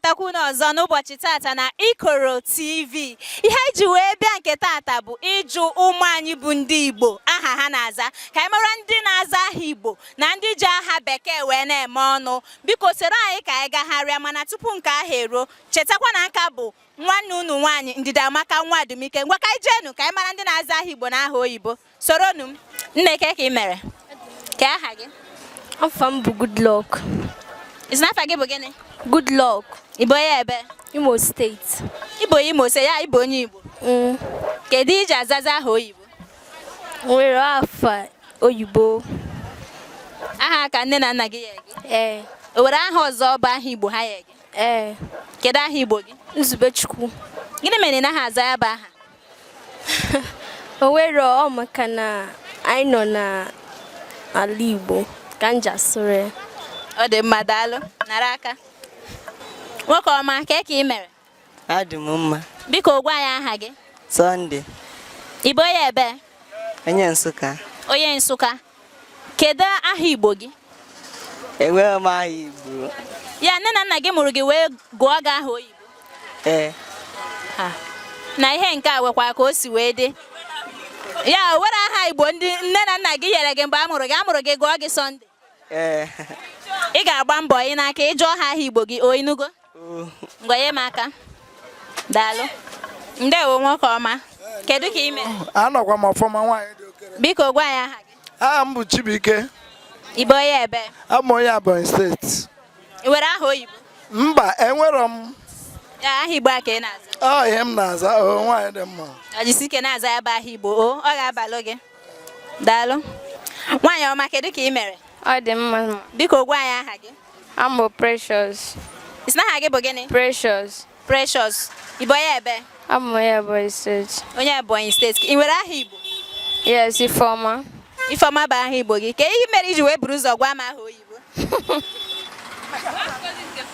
nabatakwu n'ọzọ n'ụbọchị tata na IKOROTV. Ihe ji wee bịa nke tata bụ ịjụ ụmụ anyị bụ ndị Igbo aha ha na-aza. Ka anyị mara ndị na-aza aha Igbo na ndị ji aha Bekee wee na-eme ọnụ. Biko soro anyị ka anyị gagharịa, mana tupu nke ahụ eruo, chetakwa na nka bụ nwanne unu nwaanyị Ndidamaka nwa Adumike. Ngwa ka anyị jeenu ka anyị mara ndị na-aza aha Igbo na aha oyibo. Soronu m. Nneke ka ị mere? Ka aha gị? Afa m bụ Good Luck. Isi n'afa gị bụ gịnị? Good Luck. Igbo ya ebe? Imo State. Igbo Imo State, ya Igbo onye Igbo. Kedu iji azaza aha oyibo? Nwere afa oyibo. Aha ka nne na nna gị nye gị? Ee. O were aha ọzọ bụ aha Igbo ha nye gị? Ee. Kedu aha Igbo gị? Nzubechukwu. Gịnị mere na ha aza ya bụ aha? O nwere ọ maka na anyị nọ na ala Igbo ka m ji asụrụ ya. Ọ dị mma, daalụ. Nara aka. Nwoke ọma, ka ị mere? Adị m mma. Biko gwa ya aha gị. Sunday. Igbo ya ebe? Onye Nsụka. Onye Nsụka. Kedu aha Igbo gị? Enweghị m aha Igbo. Ya nne na nna gị mụrụ gị wee gụọ gị aha oyibo? Ee. Na ihe nke a nwekwa ka o si wee dị. Ya were aha Igbo ndị nne na nna gị nyere gị mgbe a mụrụ gị gụọ gị Sunday. Ee. Ị ga-agba mbọ ị n'aka ịjụọ ha aha Igbo gị, o ịnụgo? Ngwa nye m aka. Daalụ. Ndewo nwoke ọma. Kedu ka ị mere? Anọkwa m ọfọma nwaanyị dị okere. Biko gwa ya aha gị. Aha m bụ Chibuike. Igbo ya ebe? Abụ m onye Ebonyi steeti. I were aha oyibo? Mba, enwero m. Ya aha Igbo a ka ị na-aza? Ọ ihe m na-aza, nwaanyị dị mma. Ojisike na-aza ya bụ aha Igbo, ọ ga-abalụ gị. Daalụ. Nwaanyị ọma, kedu ka ị mere? Ọ dị mma. Biko gwa ya aha gị. I'm Precious. Isi na aha gị bụ gịnị? Precious. Precious. Igbo ya ebe? I'm onye Ebonyi State. Onye Ebonyi steeti. I nwere aha Igbo? Yes, Ifeoma. Ifeoma bụ aha Igbo gị. Ka ihe mere iji wee buru ụzọ gwa m aha oyibo?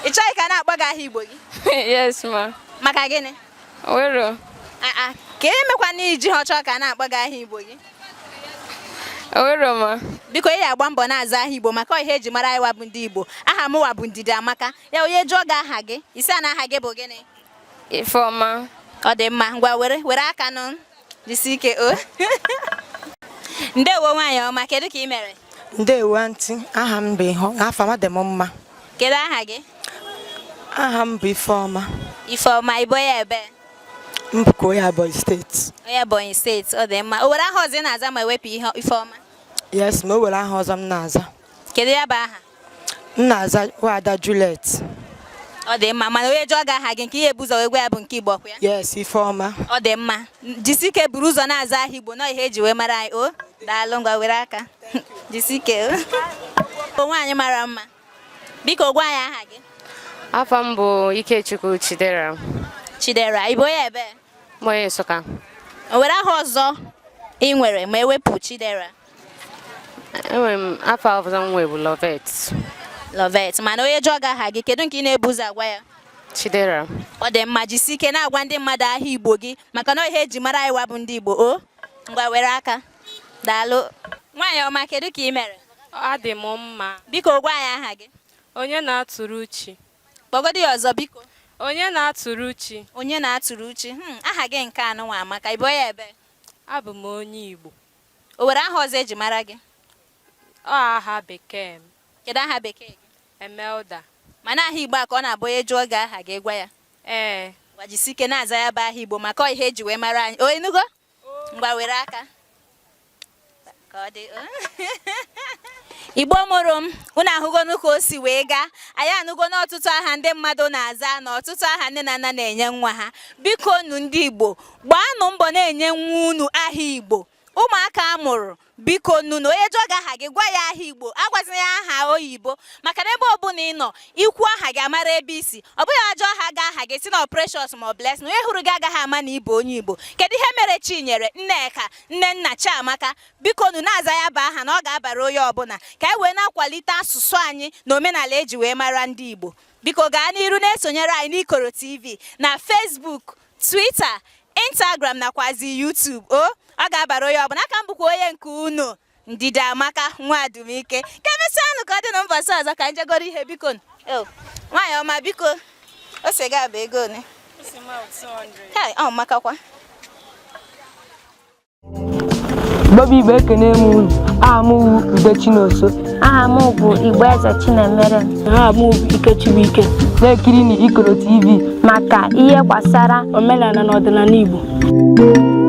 Ị chọghị ka na-akpọ gị aha Igbo gị? Yes, ma. Maka gịnị? Wero. Ka emekwa na iji ha chọọ ka na-akpọ gị aha Igbo gị? Wero, ma. Biko ị ga-agba mbọ na-aza aha Igbo maka ihe eji mara anyị wabụ ndị Igbo. Aha m wabụ Ndidamaka. Ya onye jụọ gị aha gị, isi na aha gị bụ gịnị? Ifeoma. Ọ dị mma, ngwa were aka nụ. Jisi ike o. Ndewo nwaanyị ọma, kedu ka ị mere? Ndewo aunty. Aha m bụ Iho. Afa m dị m mma. Kedu aha gị? Aha m bụ Ifeoma. Ifeoma, Igbo ya ebe? M bụ onye Ebonyi steeti. Onye Ebonyi steeti, ọ dị mma. O were aha ọzọ ị na-aza ma ewepụ ihe Ifeoma? Yes, ma o were aha ọzọ m na-aza. Kedu ya bụ aha? M na-aza Wada Juliet. Ọ dị mma, mana onye jụọ gị aha gị nke ihe bụ ụzọ wee gwa ya bụ nke Igbo kwa ya? Yes, Ifeoma. Ọ dị mma. Jisike buru ụzọ na-aza aha Igbo na ihe eji wee mara anyị. O, daalụ, ngwa were aka. Jisike o. Nwaanyị mara mma. Biko gwa ya aha gị. Afa m bụ Ikechukwu Chidera. Chidera, Igbo ya ebe? Onye Nsụka. O were aha ọzọ ị nwere ma ewepụ Chidera? Enwere m afa ọzọ m nwee bụ Lovet. Lovet, mana onye jụọ gị aha gị, kedu nke ị na-ebu ụzọ agwa ya? Chidera. Ọ dị mma, jisike na-agwa ndị mmadụ aha Igbo gị maka na ihe eji mara anyị wabụ ndị Igbo. O, ngwa were aka. Daalụ. Nwaanyị ọma, kedu ka ị mere? Adị m mma. Biko gwa ya aha gị. Onye na-atụrụ uchi. Kpọgodo ya ọzọ biko. Onye na-atụrụ uchi. Onye na-atụrụ uchi. Aha gị nke anụ nwa amaka. Igbo ya ebe? Abụ m onye Igbo. O were aha ọzọ eji mara gị? Ọ aha Bekee m. Kedu aha Bekee gị? Emelda. Mana aha Igbo a ka ọ na-abụ onye jụọ gị aha gị gwa ya? Ee. Ngwa jisike na-aza ya bụ aha Igbo maka ihe eji wee mara anyị. O ịnụgo? Ngwa were aka. Ka ọ dị. Igbo mụrụ m, unu ahụgonu ka o si wee gaa. Anyị anụgo n'ọtụtụ aha ndị mmadụ na-aza na ọtụtụ aha nne na nna na-enye nwa ha. Biko nu ndị Igbo, gbaanụ mbọ na-enye nwa unu aha Igbo. Ụmụaka a mụrụ, biko nu na onye jụọ gị aha gị gwa ya aha Igbo, agwazina ya aha oyibo maka na ebe ọbụla ị nọ, ikwu aha gị amara ebe isi. Ọ bụghị ajọ aha gị aha gị si na Precious ma ọ Blessing. Onye hụrụ gị agaghị ama na ịbụ onye Igbo. Kedu ihe mere Chinyere, Nneka, Nnenna, Chiamaka? Biko nu na-aza ya bụ aha na ọ ga-abara onye ọbụla ka anyị wee na-akwalite asụsụ anyị na omenala eji wee mara ndị Igbo. Biko gaa n'iru na-esonyere anyị n'IKOROTV na Facebook, Twitter, Instagram nakwazi YouTube. O, ọ ga-abara onye ọbụla. Aka m bụkwa onye nke unu Ndidamaka nwa Adumike. Ka emesịa nụ ka ọ dị na mbọsị ọzọ ka njegoro ihe biko. Nwaanyị ọma biko. ose ga bụ ego one? Kai, ọ makakwa. Bobi Igbo ekene m unu. Aha m bụ Ude Chinoso. Aha m bụ Igbo Eze Chinemerem. Aha m bụ Ikechibike. Na-ekiri na IKOROTV maka ihe gbasara omenala na ọdịnala Igbo.